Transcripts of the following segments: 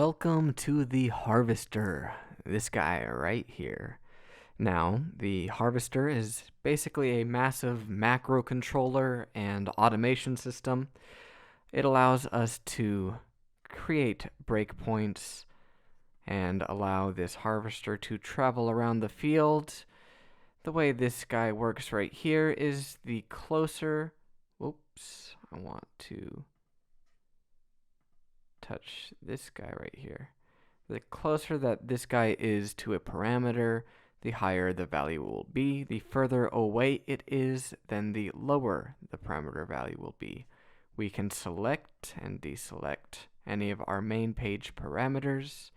Welcome to the harvester, this guy right here. Now, the harvester is basically a massive macro controller and automation system. It allows us to create breakpoints and allow this harvester to travel around the field. The way this guy works right here is the closer, oops, I want to touch this guy right here. The closer that this guy is to a parameter, the higher the value will be. The further away it is, then the lower the parameter value will be. We can select and deselect any of our main page parameters,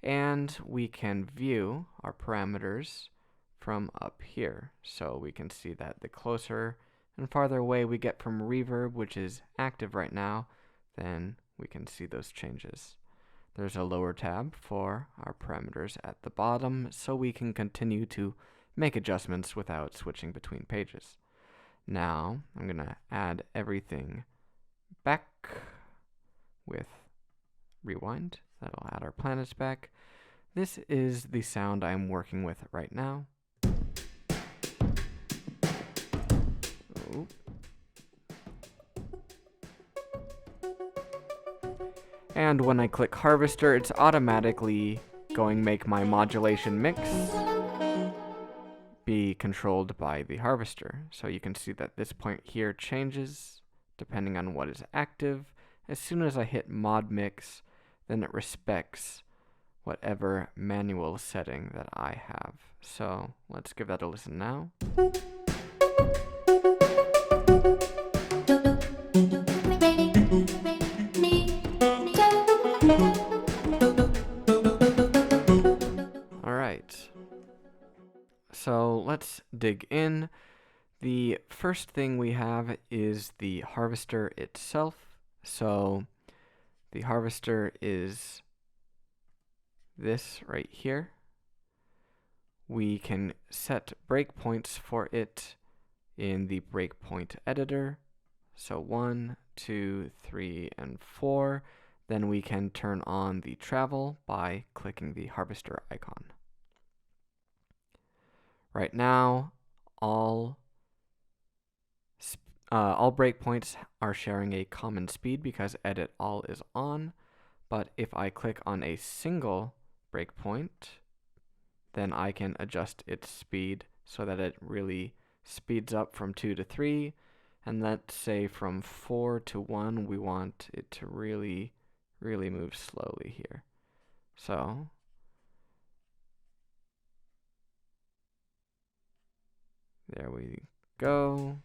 and we can view our parameters from up here. So we can see that the closer and farther away we get from reverb, which is active right now, then we can see those changes. There's a lower tab for our parameters at the bottom, so we can continue to make adjustments without switching between pages. Now, I'm going to add everything back with rewind. That'll add our planets back. This is the sound I'm working with right now. And when I click harvester, it's automatically going to make my modulation mix be controlled by the harvester. So you can see that this point here changes depending on what is active. As soon as I hit mod mix, then it respects whatever manual setting that I have. So let's give that a listen now. Alright, so let's dig in. The first thing we have is the harvester itself. So the harvester is this right here. We can set breakpoints for it in the breakpoint editor. So 1, 2, 3, and 4. Then we can turn on the travel by clicking the harvester icon. Right now, all breakpoints are sharing a common speed because edit all is on. But if I click on a single breakpoint, then I can adjust its speed so that it really speeds up from 2 to 3. And let's say from 4 to 1, we want it to really move slowly here. So there we go.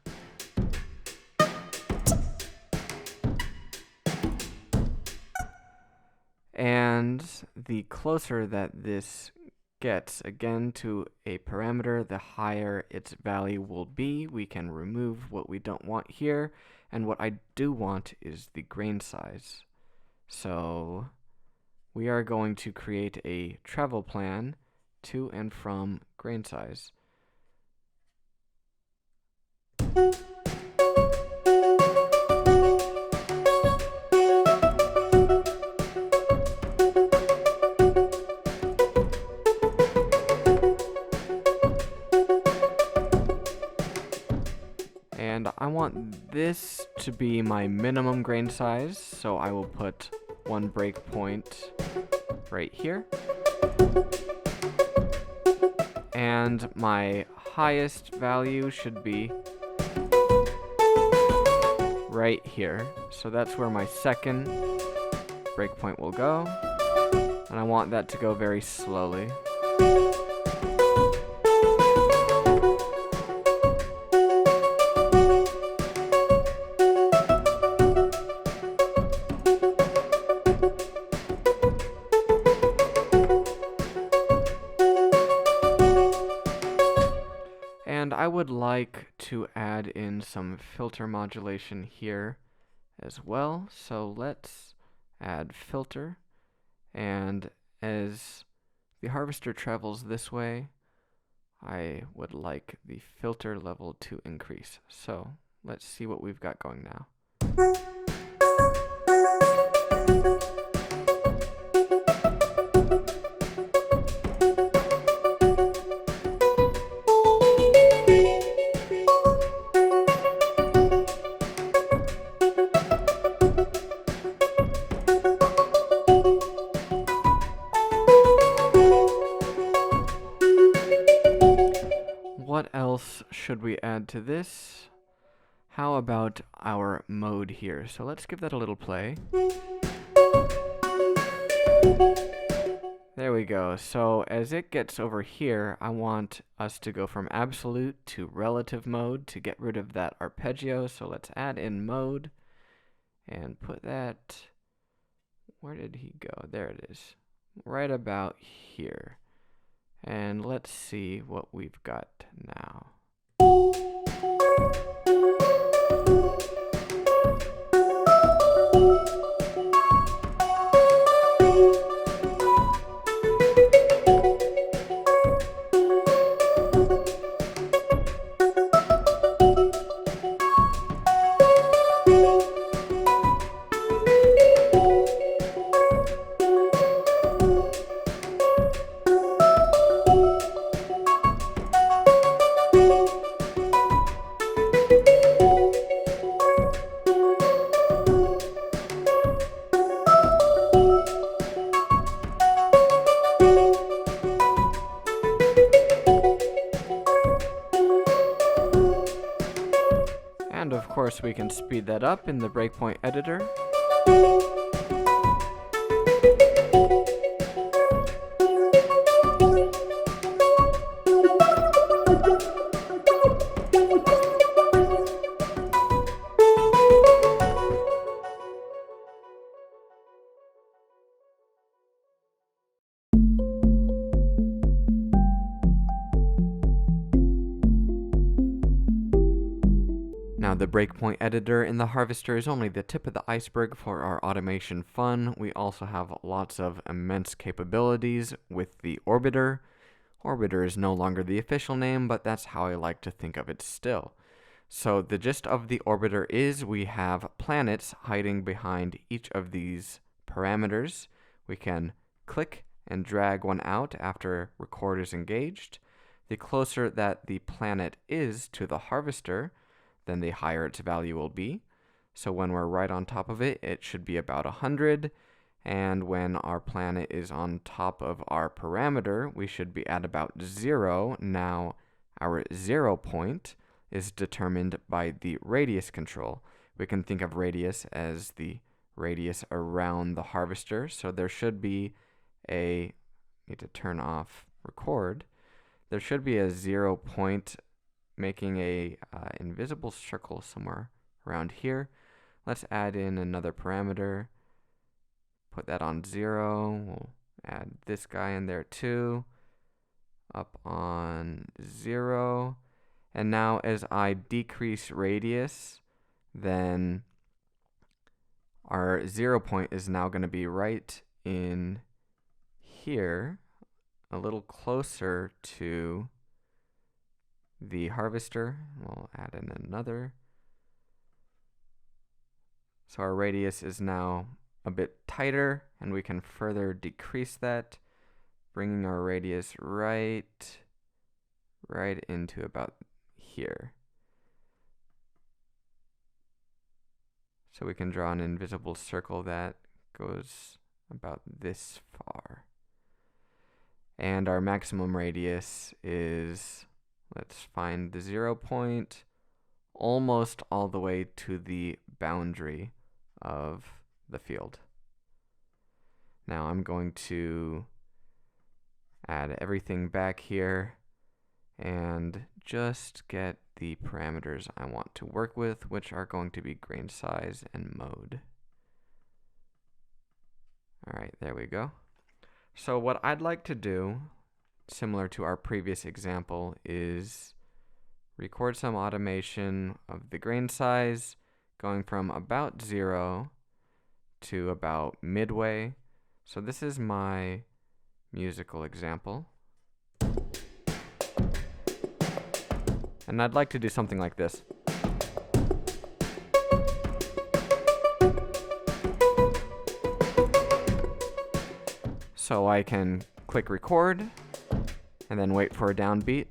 And the closer that this gets again to a parameter, the higher its value will be. We can remove what we don't want here, and what I do want is the grain size. So we are going to create a travel plan to and from grain size. And I want this to be my minimum grain size, so I will put one breakpoint right here. And my highest value should be right here. So that's where my second breakpoint will go. And I want that to go very slowly. And I would like to add in some filter modulation here as well. So let's add filter. And as the harvester travels this way, I would like the filter level to increase. So let's see what we've got going now. else should we add to this? How about our mode here? So let's give that a little play. There we go. So as it gets over here, I want us to go from absolute to relative mode to get rid of that arpeggio. So let's add in mode and put that, where did he go? There it is, right about here. And let's see what we've got now. And of course we can speed that up in the Breakpoint editor. Now the Breakpoint editor in the Harvester is only the tip of the iceberg for our automation fun. We also have lots of immense capabilities with the Orbiter. Orbiter is no longer the official name, but that's how I like to think of it still. So the gist of the Orbiter is we have planets hiding behind each of these parameters. We can click and drag one out after record is engaged. The closer that the planet is to the Harvester, then the higher its value will be. So when we're right on top of it, it should be about 100. And when our planet is on top of our parameter, we should be at about 0. Now, our 0 point is determined by the radius control. We can think of radius as the radius around the Harvester. So there should be need to turn off record. There should be a 0 point making a invisible circle somewhere around here. Let's add in another parameter. Put that on 0. We'll add this guy in there too. Up on 0. And now as I decrease radius, then our 0 point is now going to be right in here, a little closer to the Harvester. We'll add in another. So our radius is now a bit tighter, and we can further decrease that, bringing our radius right into about here. So we can draw an invisible circle that goes about this far. And our maximum radius is, let's find the 0 point, almost all the way to the boundary of the field. Now I'm going to add everything back here and just get the parameters I want to work with, which are going to be grain size and mode. All right, there we go. So what I'd like to do, similar to our previous example, is record some automation of the grain size going from about 0 to about midway. So this is my musical example. And I'd like to do something like this. So I can click record and then wait for a downbeat.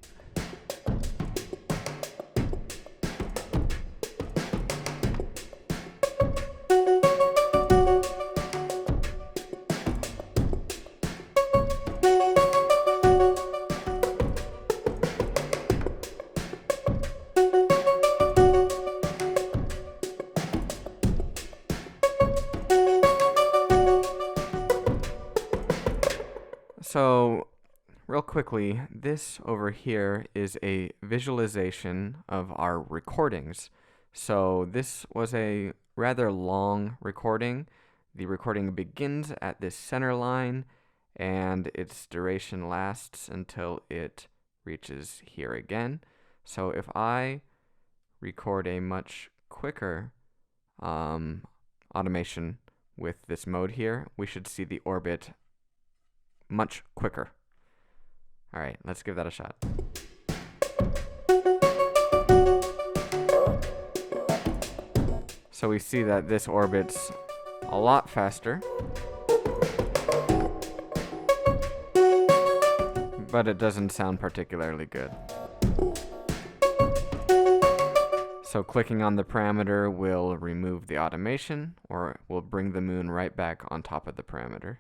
So, real quickly, this over here is a visualization of our recordings. So this was a rather long recording. The recording begins at this center line, and its duration lasts until it reaches here again. So if I record a much quicker automation with this mode here, we should see the orbit much quicker. All right, let's give that a shot. So we see that this orbits a lot faster, but it doesn't sound particularly good. So clicking on the parameter will remove the automation, or will bring the moon right back on top of the parameter.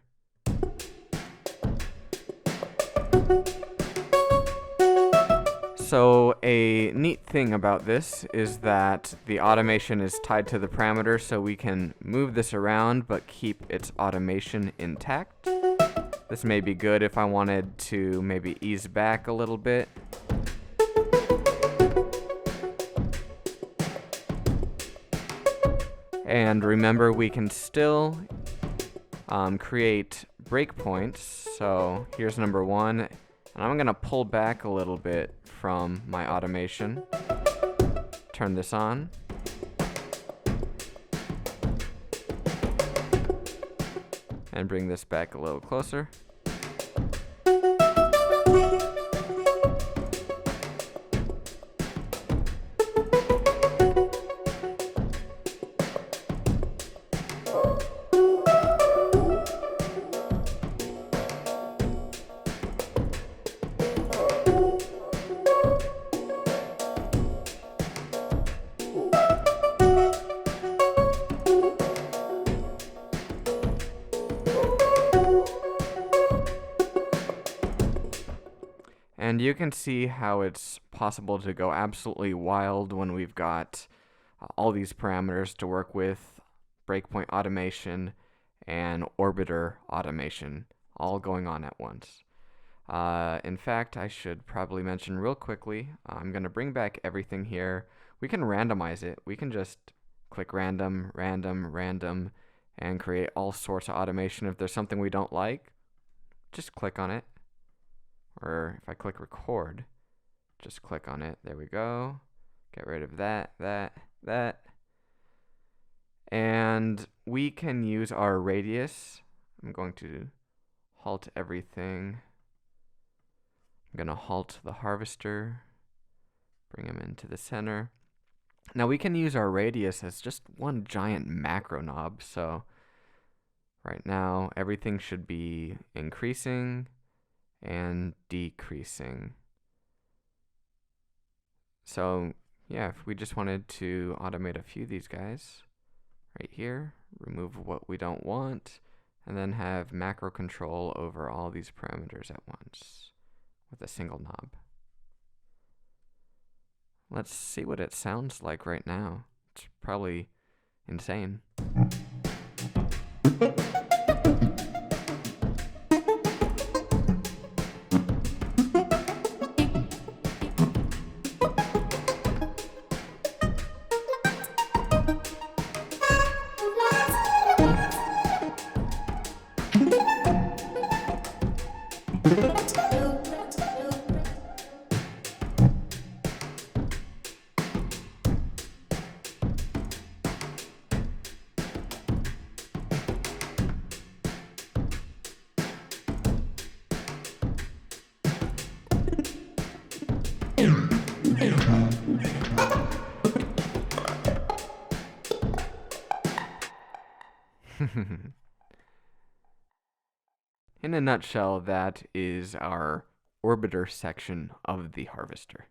So a neat thing about this is that the automation is tied to the parameter, so we can move this around but keep its automation intact. This may be good if I wanted to maybe ease back a little bit. And remember, we can still create breakpoints. So here's number 1, and I'm going to pull back a little bit from my automation. Turn this on. And bring this back a little closer. And you can see how it's possible to go absolutely wild when we've got all these parameters to work with, breakpoint automation and orbiter automation, all going on at once. In fact, I should probably mention real quickly, I'm going to bring back everything here. We can randomize it. We can just click random, random, random, and create all sorts of automation. If there's something we don't like, just click on it. Or if I click record, just click on it. There we go. Get rid of that, that. And we can use our radius. I'm going to halt everything. I'm going to halt the harvester. Bring him into the center. Now we can use our radius as just one giant macro knob. So right now everything should be increasing and decreasing. So yeah, if we just wanted to automate a few of these guys right here, remove what we don't want, and then have macro control over all these parameters at once with a single knob. Let's see what it sounds like right now. It's probably insane. In a nutshell, that is our orbiter section of the harvester.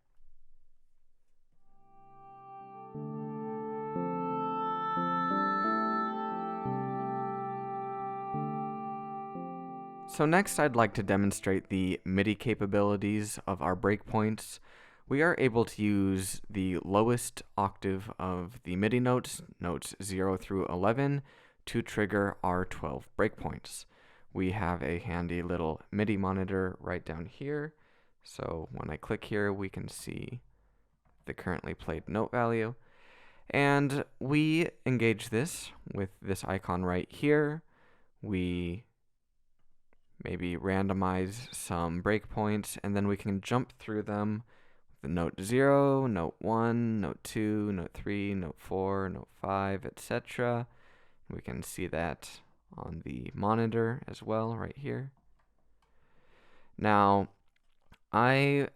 So next I'd like to demonstrate the MIDI capabilities of our breakpoints. We are able to use the lowest octave of the MIDI notes, notes 0 through 11, to trigger our 12 breakpoints. we have a handy little MIDI monitor right down here. So when I click here, we can see the currently played note value. And we engage this with this icon right here. We maybe randomize some breakpoints, and then we can jump through them. The note 0, note 1, note 2, note 3, note 4, note 5, etc. We can see that on the monitor as well right here. Now, I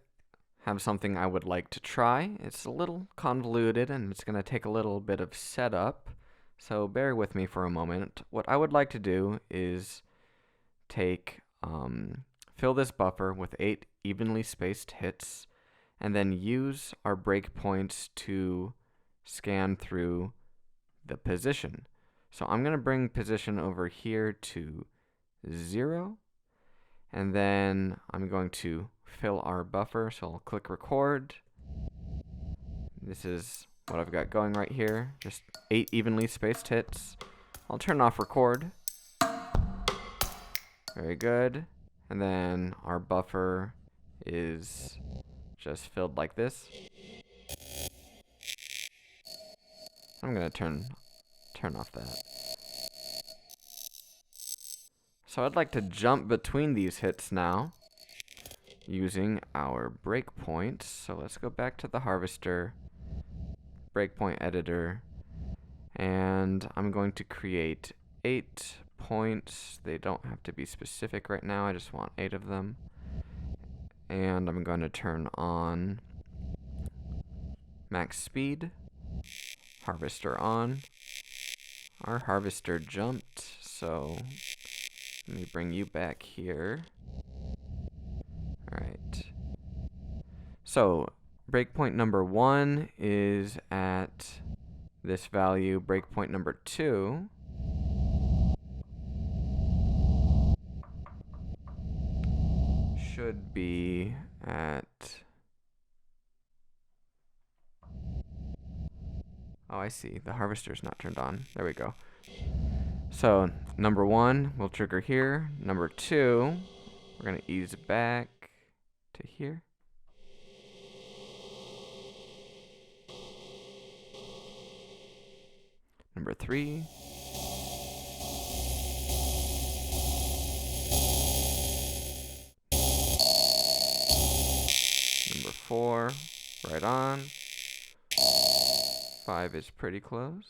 have something I would like to try. It's a little convoluted and it's going to take a little bit of setup, so bear with me for a moment. What I would like to do is fill this buffer with 8 evenly spaced hits, and then use our breakpoints to scan through the position. So I'm going to bring position over here to 0, and then I'm going to fill our buffer. So I'll click record. This is what I've got going right here, just 8 evenly spaced hits. I'll turn off record. Very good. And then our buffer is just filled like this. I'm gonna turn off that. So I'd like to jump between these hits now using our breakpoints. So let's go back to the harvester, breakpoint editor, and I'm going to create 8 points. They don't have to be specific right now, I just want 8 of them. And I'm going to turn on max speed, harvester on. Our harvester jumped, so let me bring you back here. Alright. So breakpoint number 1 is at this value. Breakpoint number 2 should be at... Oh, I see. The harvester's not turned on. There we go. So number 1 will trigger here. Number 2, we're going to ease back to here. Number 3. Number 4, right on. 5 is pretty close.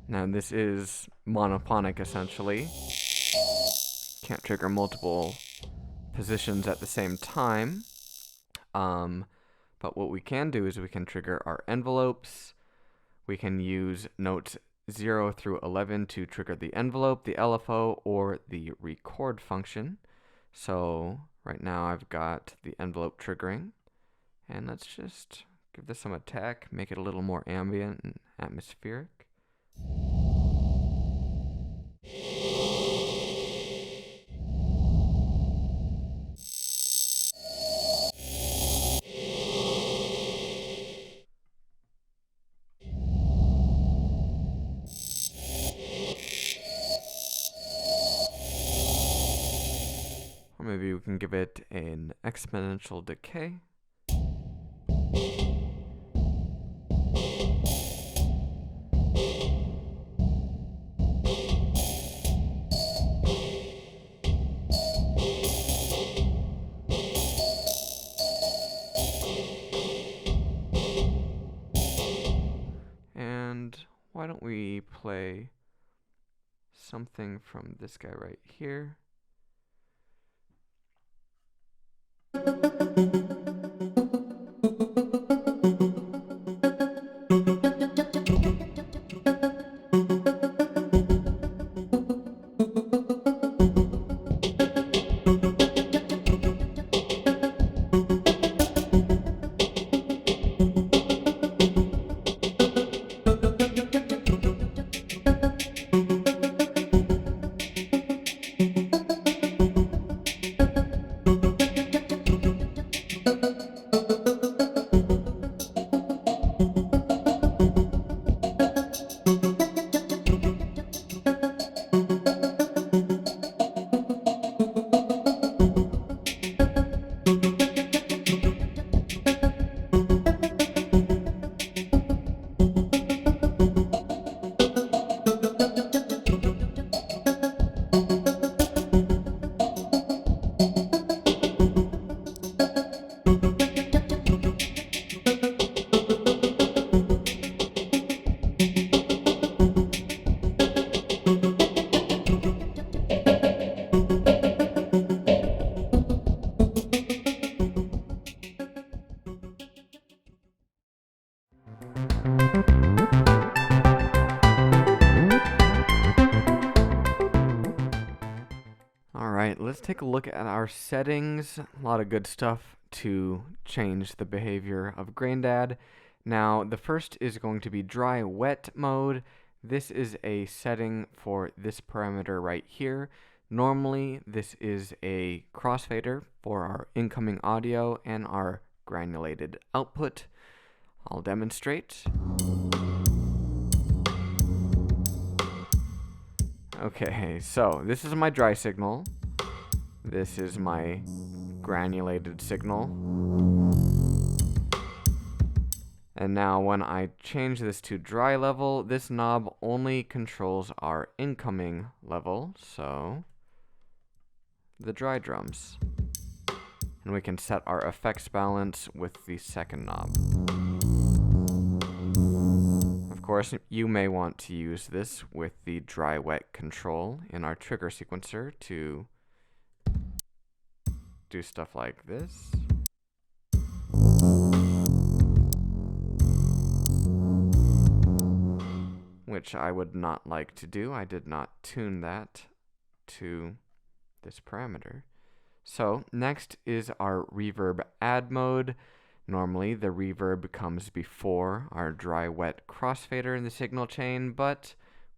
Now this is monophonic essentially. Can't trigger multiple positions at the same time. But what we can do is we can trigger our envelopes. We can use notes 0 through 11 to trigger the envelope, the LFO, or the record function. So right now I've got the envelope triggering. And let's just give this some attack, make it a little more ambient and atmospheric. Or maybe we can give it an exponential decay. And why don't we play something from this guy right here. Alright, let's take a look at our settings. A lot of good stuff to change the behavior of Graindad. Now, the first is going to be dry wet mode. This is a setting for this parameter right here. Normally, this is a crossfader for our incoming audio and our granulated output. I'll demonstrate. Okay, so this is my dry signal. This is my granulated signal. And now when I change this to dry level, this knob only controls our incoming level, so the dry drums. And we can set our effects balance with the second knob. Of course, you may want to use this with the dry wet control in our trigger sequencer to do stuff like this. Which I would not like to do. I did not tune that to this parameter. So next is our Reverb Add Mode. Normally the reverb comes before our dry wet crossfader in the signal chain, but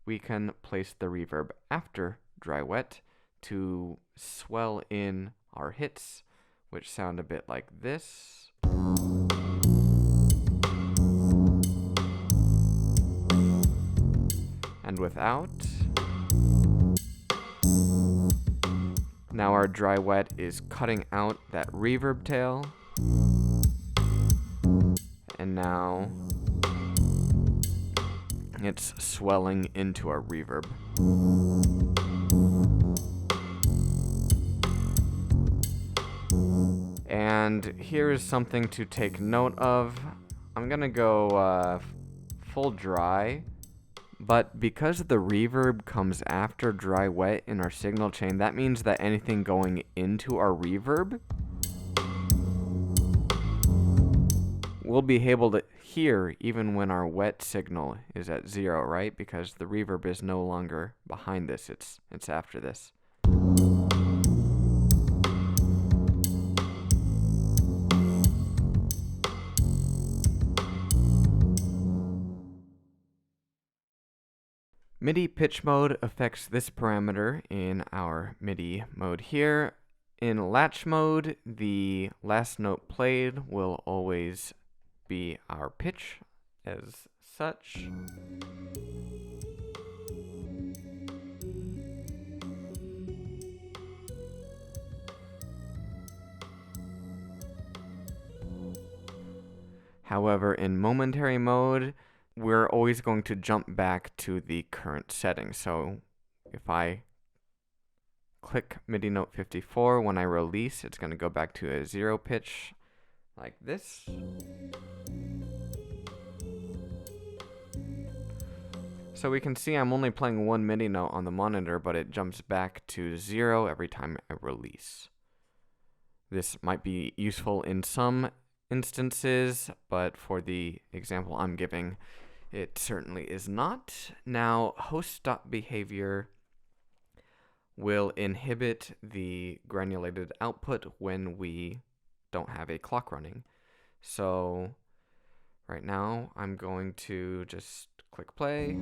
we can place the reverb after dry wet to swell in our hits, which sound a bit like this. And without. Now our dry wet is cutting out that reverb tail. And now it's swelling into our reverb. And here is something to take note of. I'm gonna go full dry, but because the reverb comes after dry wet in our signal chain, that means that anything going into our reverb we'll be able to hear even when our wet signal is at 0, right? Because the reverb is no longer behind this, it's after this. MIDI pitch mode affects this parameter in our MIDI mode here. In latch mode, the last note played will always be our pitch as such. However, in momentary mode, we're always going to jump back to the current setting. So if I click MIDI note 54, when I release, it's going to go back to a 0 pitch like this. So we can see I'm only playing one MIDI note on the monitor, but it jumps back to 0 every time I release. This might be useful in some instances, but for the example I'm giving, it certainly is not. Now, host stop behavior will inhibit the granulated output when we don't have a clock running. So right now I'm going to just click play.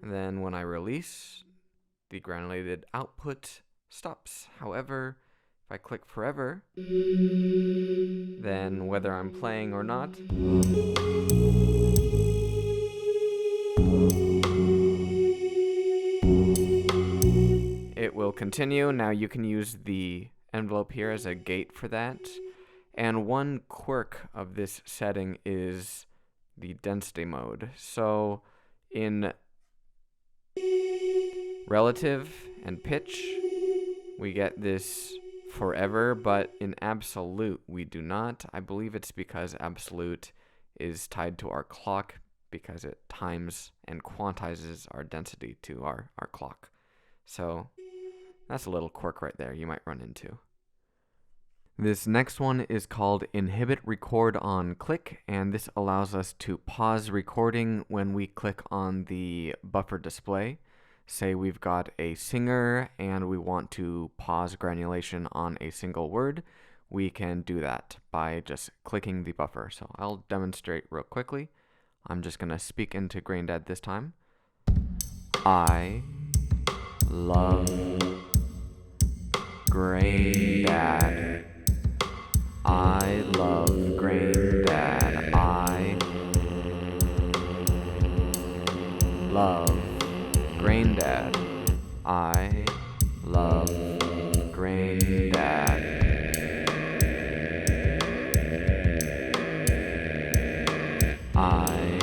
And then when I release, the granulated output stops. However, if I click forever, then whether I'm playing or not, it will continue. Now you can use the envelope here as a gate for that. And one quirk of this setting is the density mode. So in relative and pitch, we get this forever, but in absolute, we do not. I believe it's because absolute is tied to our clock because it times and quantizes our density to our clock. So that's a little quirk right there you might run into. This next one is called Inhibit Record on click, and this allows us to pause recording when we click on the buffer display. Say we've got a singer and we want to pause granulation on a single word. We can do that by just clicking the buffer. So I'll demonstrate real quickly. I'm just going to speak into Graindad this time. I love Graindad. I love Graindad. I love Graindad. I love Graindad. I